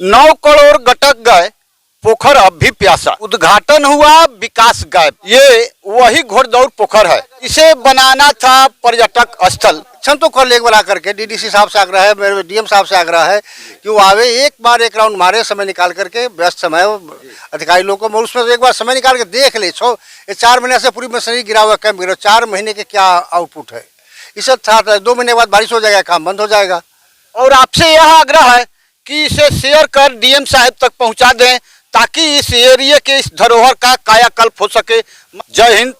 9 करोड़ गटक गए, पोखर अब भी प्यासा। उद्घाटन हुआ, विकास गायब। ये वही घोड़दौड़ पोखर है। इसे बनाना था पर्यटक स्थल। तो कर लेक बना करके डीडीसी साहब से आग्रह है, मेरे डीएम साहब से आग्रह है कि वो आवे, एक बार एक राउंड मारे, समय निकाल करके, व्यस्त समय अधिकारी लोगों को, उसमें एक बार समय निकाल के देख ले। 4 महीने से पूरी मशीनरी गिरा हुआ, कैंप गिरा, 4 महीने के क्या आउटपुट है। इसे था 2 महीने बाद बारिश हो जाएगा, काम बंद हो जाएगा। और आपसे यह आग्रह है कि इसे शेयर कर डीएम साहब तक पहुंचा दें, ताकि इस एरिया के इस धरोहर का कायाकल्प हो सके। जय हिंद,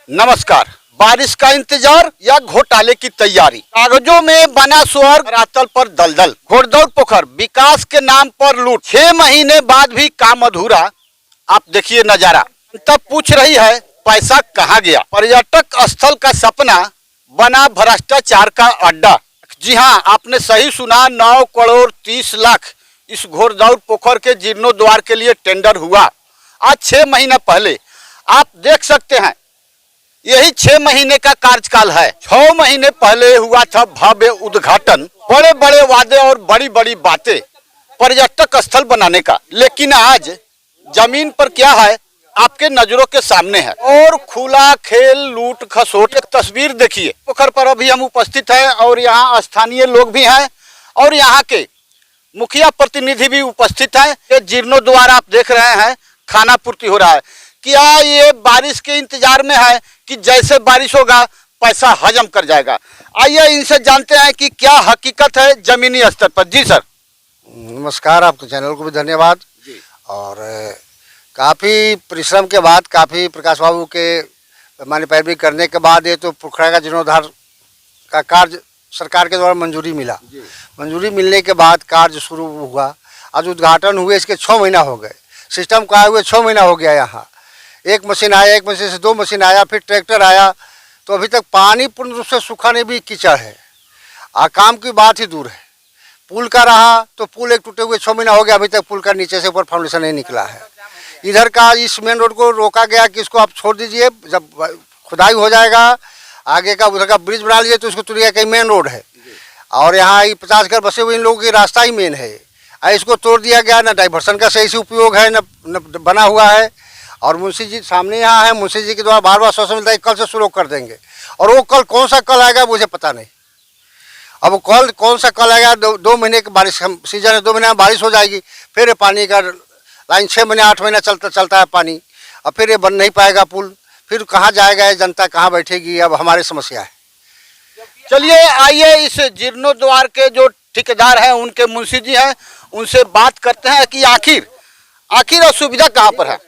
नमस्कार। बारिश का इंतजार या घोटाले की तैयारी, कागजों में बना स्वर्ग, रातल पर दलदल। घोड़दौड़ पोखर, विकास के नाम पर लूट, 6 महीने बाद भी काम अधूरा। आप देखिए नजारा। तब पूछ रही है पैसा कहाँ गया। पर्यटक स्थल का सपना बना भ्रष्टाचार का अड्डा। जी हाँ, आपने सही सुना, 9 करोड़ 30 लाख इस घोड़दौड़ पोखर के जीर्णोद्वार के लिए टेंडर हुआ आज 6 महीना पहले। आप देख सकते हैं, यही 6 महीने का कार्यकाल है। 6 महीने पहले हुआ था भव्य उद्घाटन, बड़े बड़े वादे और बड़ी बड़ी बातें पर्यटक स्थल बनाने का। लेकिन आज जमीन पर क्या है, आपके नजरों के सामने है। और खुला खेल, लूट खसोट। एक तस्वीर देखिए, पोखर पर अभी हम उपस्थित हैं और यहाँ स्थानीय लोग भी हैं और यहाँ के मुखिया प्रतिनिधि भी उपस्थित हैं। ये जीर्णोद्वार आप देख रहे हैं, खाना पूर्ति हो रहा है। क्या ये बारिश के इंतजार में है कि जैसे बारिश होगा पैसा हजम कर जाएगा? आइए इनसे जानते हैं कि क्या हकीकत है जमीनी स्तर पर। जी सर, नमस्कार, आपके चैनल को भी धन्यवाद जी। और काफ़ी परिश्रम के बाद, काफ़ी प्रकाश बाबू के पैमाने पैरवी करने के बाद ये तो पोखरा का जीर्णोद्धार का कार्य सरकार के द्वारा मंजूरी मिला। मंजूरी मिलने के बाद कार्य शुरू हुआ। आज उद्घाटन हुए, इसके 6 महीना हो गए। सिस्टम का हुए 6 महीना हो गया। यहाँ एक मशीन आया, एक मशीन से 2 मशीन आया, फिर ट्रैक्टर आया, तो अभी तक पानी पूर्ण रूप से सूखा नहीं, भी कीचड़ है। काम की बात ही दूर है। पुल का रहा तो पुल एक टूटे हुए 6 महीना हो गया, अभी तक पुल का नीचे से ऊपर फाउंडेशन नहीं निकला है। इधर का इस मेन रोड को रोका गया कि इसको आप छोड़ दीजिए, जब खुदाई हो जाएगा आगे का उधर का ब्रिज बना लीजिए तो इसको तुरिया कहीं मेन रोड है। और यहाँ 50 घर बसे हुए इन लोगों की रास्ता ही मेन है। इसको तोड़ दिया गया, ना डाइवर्सन का सही से उपयोग है, न बना हुआ है। और मुंशी जी सामने यहाँ है, मुंशी जी के द्वारा बार बार सोचना मिलता है कल से शुरू कर देंगे, और वो कल कौन सा कल आएगा मुझे पता नहीं। अब कल कौन सा कल आएगा, 2 महीने की बारिश सीजन है, 2 महीने में बारिश हो जाएगी, फिर पानी का लाइन 6 महीने 8 महीना चलता है पानी, और फिर ये बन नहीं पाएगा पुल, फिर कहाँ जाएगा जनता, कहाँ बैठेगी, अब हमारी समस्या है। चलिए आइए इस जीर्णोद्वार के जो ठेकेदार हैं, उनके मुंशी जी हैं, उनसे बात करते हैं कि आखिर असुविधा कहाँ पर है।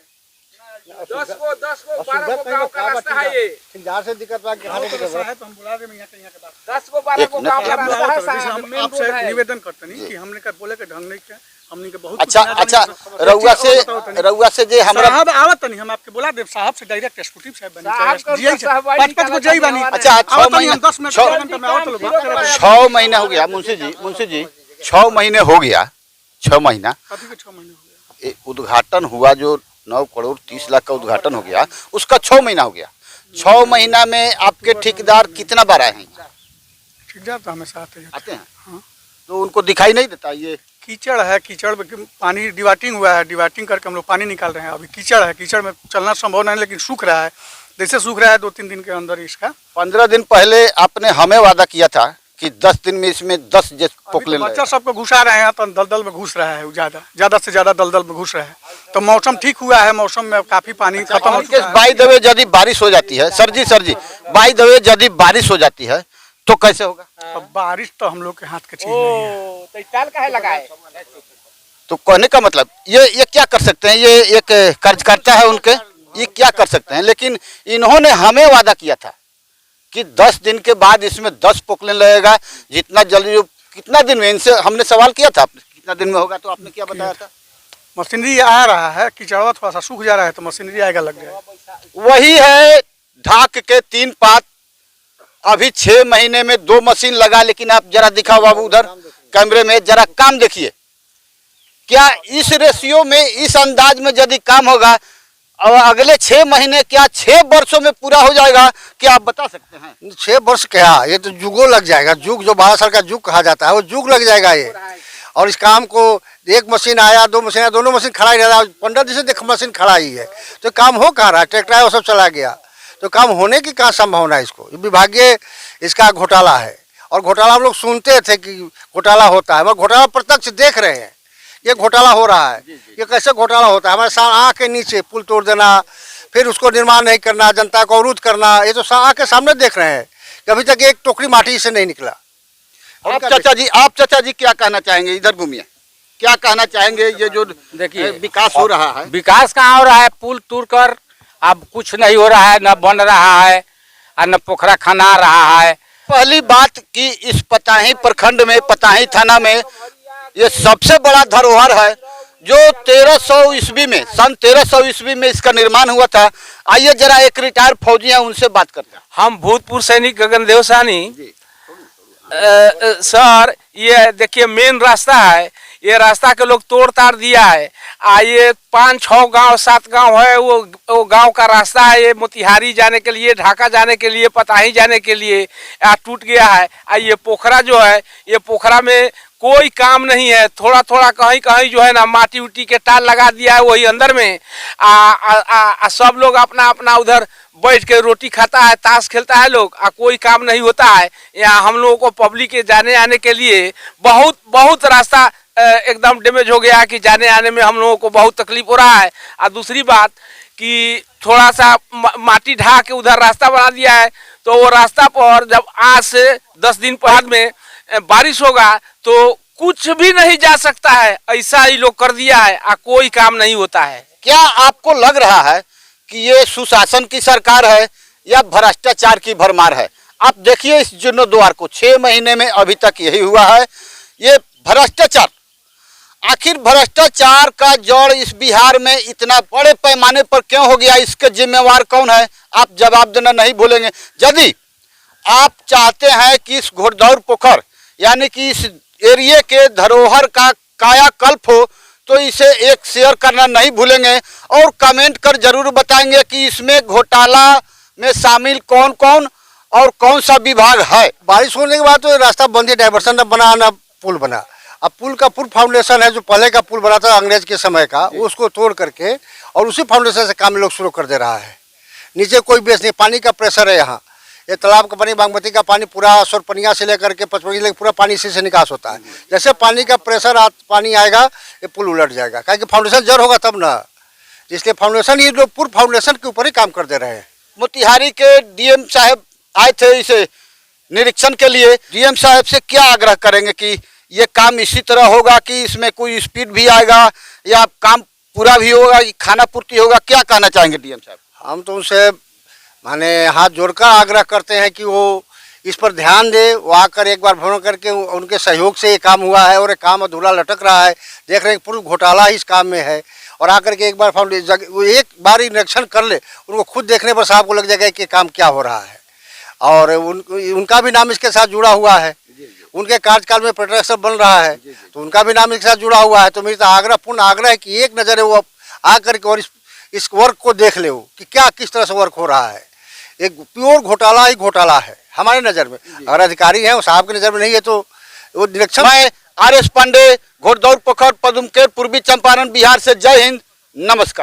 10 को 12 को गांव का रास्ता है। ये ठेकेदार से दिक्कत है कि तो हम बुला देंगे, यहाँ 10 को 12 को गांव का रास्ता है। हम आपसे निवेदन करते नहीं कि हमने का बोले के ढंग नहीं किया, हमने के बहुत अच्छा रउआ से जे हमरा साहब आवत नहीं, हम आपके बोला देव साहब से डायरेक्ट एग्जीक्यूटिव साहब बनी, 5 को जई बनी। अच्छा 6 महीने 10 मिनट में आवत लोग बात कर 6 महीना हो गया मुंशी जी 6 महीने हो गया। 6 महीना कभी के 6 महीने हो गया। उद्घाटन हुआ, जो 9 करोड़ 30 लाख का उद्घाटन हो गया, उसका 6 महीना हो गया। 6 महीना में आपके ठेकेदार कितना बार आए हैं? ठेकेदार तो हमेशा आते हैं। हाँ। तो उनको दिखाई नहीं देता? ये कीचड़ है, कीचड़ में पानी डिवाटिंग हुआ है, डिवाटिंग करके हम लोग पानी निकाल रहे हैं। अभी कीचड़ है, कीचड़ में चलना संभव नहीं, लेकिन सूख रहा है। जैसे सूख रहा है 2-3 दिन के अंदर इसका। 15 दिन पहले आपने हमें वादा किया था कि 10 दिन में इसमें 10 पोखले बच्चा सबको घुसा रहे हैं, तो दलदल में घुस रहा है, ज्यादा से ज्यादा दलदल में घुस रहा है। तो मौसम ठीक हुआ है, मौसम में काफी पानी खत्म हो चुका है। बाई द वे यदि बारिश हो जाती है, sir ji by the way यदि बारिश हो जाती है तो कैसे होगा? अब बारिश तो हम लोग के हाथ के चीज नहीं है। तो टाल काहे लगाए? तो कहने का मतलब ये क्या कर सकते हैं, ये एक कार्यकर्ता है उनके, ये क्या कर सकते हैं। लेकिन इन्होंने हमें वादा किया था कि 10 दिन के बाद इसमें 10 पोखले लगेगा, जितना जल्दी। कितना दिन में, इनसे हमने सवाल किया था कितना दिन में होगा, तो आपने क्या बताया था? मशीनरी आ रहा है, कीचड़वा थोड़ा सा सूख जा रहा है तो मशीनरी आएगा, लग जाएगा। वही है ढाक के 3 पात। अभी 6 महीने में 2 मशीन लगा, लेकिन आप जरा दिखाओ बाबू उधर कैमरे में, जरा काम देखिए। क्या इस रेशियो में, इस अंदाज में यदि काम होगा और अगले 6 महीने, क्या 6 वर्षों में पूरा हो जाएगा? क्या आप बता सकते हैं? 6 वर्ष क्या, ये तो जुगो लग जाएगा। जुग जो 12 साल का जुग कहा जाता है, वो जुग लग जाएगा ये। और इस काम को एक मशीन आया, 2 मशीन आया, दोनों मशीन खड़ा ही रहा। 15 दिन से देख मशीन खड़ा ही है, तो काम हो कहाँ रहा है? ट्रैक्टर आया वो सब चला गया, तो काम होने की कहाँ संभावना है? इसको विभागीय इसका घोटाला है, और घोटाला हम लोग सुनते थे कि घोटाला होता है, मगर घोटाला प्रत्यक्ष देख रहे हैं, ये घोटाला हो रहा है। ये कैसे घोटाला होता है? हमारे आँख के नीचे पुल तोड़ देना, फिर उसको निर्माण नहीं करना, जनता को अवरुद्ध करना, ये तो आँख के सामने देख रहे हैं कि अभी तक एक टोकरी माटी से नहीं निकला। आप चाचा जी क्या कहना चाहेंगे? इधर घूमिए, क्या कहना चाहेंगे? ये जो देखिए विकास हो रहा है, विकास कहाँ हो रहा है? पुल तोड़ कर अब कुछ नहीं हो रहा है, न बन रहा है और न पोखरा खना रहा है। पहली बात कि इस पताही प्रखंड में, पताही थाना में ये सबसे बड़ा धरोहर है जो 1300 ईस्वी में, सन 1300 ईस्वी में इसका निर्माण हुआ था। आइए जरा एक रिटायर्ड फौजी हैं, उनसे बात करते हैं। हम भूतपूर्व सैनिक गगनदेव साहनी सर, ये देखिए मेन रास्ता है, ये रास्ता के लोग तोड़ ताड़ दिया है। ये 5-6 गांव 7 गांव है, वो गांव का रास्ता है, ये मोतिहारी जाने के लिए, ढाका जाने के लिए, पताही जाने के लिए टूट गया है। ये पोखरा जो है, ये पोखरा में कोई काम नहीं है, थोड़ा थोड़ा कहीं कहीं जो है ना माटी उटी के टाल लगा दिया है वही अंदर में। सब लोग अपना अपना उधर बैठ के रोटी खाता है, ताश खेलता है लोग, कोई काम नहीं होता है। यहाँ हम लोगों को पब्लिक के जाने आने के लिए बहुत रास्ता एकदम डैमेज हो गया है कि जाने आने में हम लोगों को बहुत तकलीफ हो रहा है। और दूसरी बात कि थोड़ा सा माटी ढा के उधर रास्ता बना दिया है, तो वो रास्ता पर जब आज से 10 दिन बाद में बारिश होगा तो कुछ भी नहीं जा सकता है, ऐसा ही लोग कर दिया है, कोई काम नहीं होता है। क्या आपको लग रहा है कि ये सुशासन की सरकार है या भ्रष्टाचार की भरमार है? आप देखिए इस जीर्णोद्वार को, 6 महीने में अभी तक यही हुआ है, ये भ्रष्टाचार। आखिर भ्रष्टाचार का जड़ इस बिहार में इतना बड़े पैमाने पर क्यों हो गया? इसके जिम्मेवार कौन है? आप जवाब देना नहीं भूलेंगे। यदि आप चाहते हैं कि इस घोड़दौड़ पोखर यानी कि इस एरिया के धरोहर का कायाकल्प हो, तो इसे एक शेयर करना नहीं भूलेंगे और कमेंट कर जरूर बताएंगे कि इसमें घोटाला में शामिल कौन कौन और कौन सा विभाग है। बारिश होने के बाद तो रास्ता बंद ही, डाइवर्सन न बना न पुल बना। अब पुल का पूर्व फाउंडेशन है, जो पहले का पुल बना था अंग्रेज के समय का, उसको तोड़ करके और उसी फाउंडेशन से काम लोग शुरू कर दे रहा है। नीचे कोई बेस नहीं, पानी का प्रेशर है यहाँ। ये तालाब का पानी, बागमती का पानी पूरा सोरपनिया से लेकर के पचपनिया लेकर पूरा पानी इसी से निकास होता है। जैसे पानी का प्रेशर पानी आएगा ये पुल उलट जाएगा, क्योंकि फाउंडेशन जड़ होगा तब ना। इसलिए फाउंडेशन, ये लोग पूर्व फाउंडेशन के ऊपर ही काम कर दे रहे हैं। मोतिहारी के डीएम साहब आए थे इसे निरीक्षण के लिए। डीएम साहब से क्या आग्रह करेंगे कि ये काम इसी तरह होगा कि इसमें कोई स्पीड भी आएगा या काम पूरा भी होगा, खाना पूर्ति होगा? क्या कहना चाहेंगे डीएम साहब? हम तो उनसे माने हाथ जोड़कर आग्रह करते हैं कि वो इस पर ध्यान दे। वो आकर एक बार भ्रमण करके, उनके सहयोग से ये काम हुआ है और ये काम अधूरा लटक रहा है। देख रहे हैं पूर्ण घोटाला इस काम में है, और आकर के एक बार एक बार ही निरीक्षण कर ले, उनको खुद देखने पर साहब को लग जाएगा कि काम क्या हो रहा है। और उनका भी नाम इसके साथ जुड़ा हुआ है, उनके कार्यकाल में पर्यटक बन रहा है, तो उनका भी नाम इसके साथ जुड़ा हुआ है। तो मेरी तो पूर्ण आग्रह है कि एक नज़र वो आकर के और इस वर्क को देख ले कि क्या किस तरह से वर्क हो रहा है। एक प्योर घोटाला ही घोटाला है हमारे नज़र में। अगर अधिकारी हैं वो साहब की नज़र में नहीं है तो वो निरीक्षण। मैं RS पांडे, घोड़दौड़ पोखर, पदुमकेर, पूर्वी चंपारण, बिहार से। जय हिंद, नमस्कार।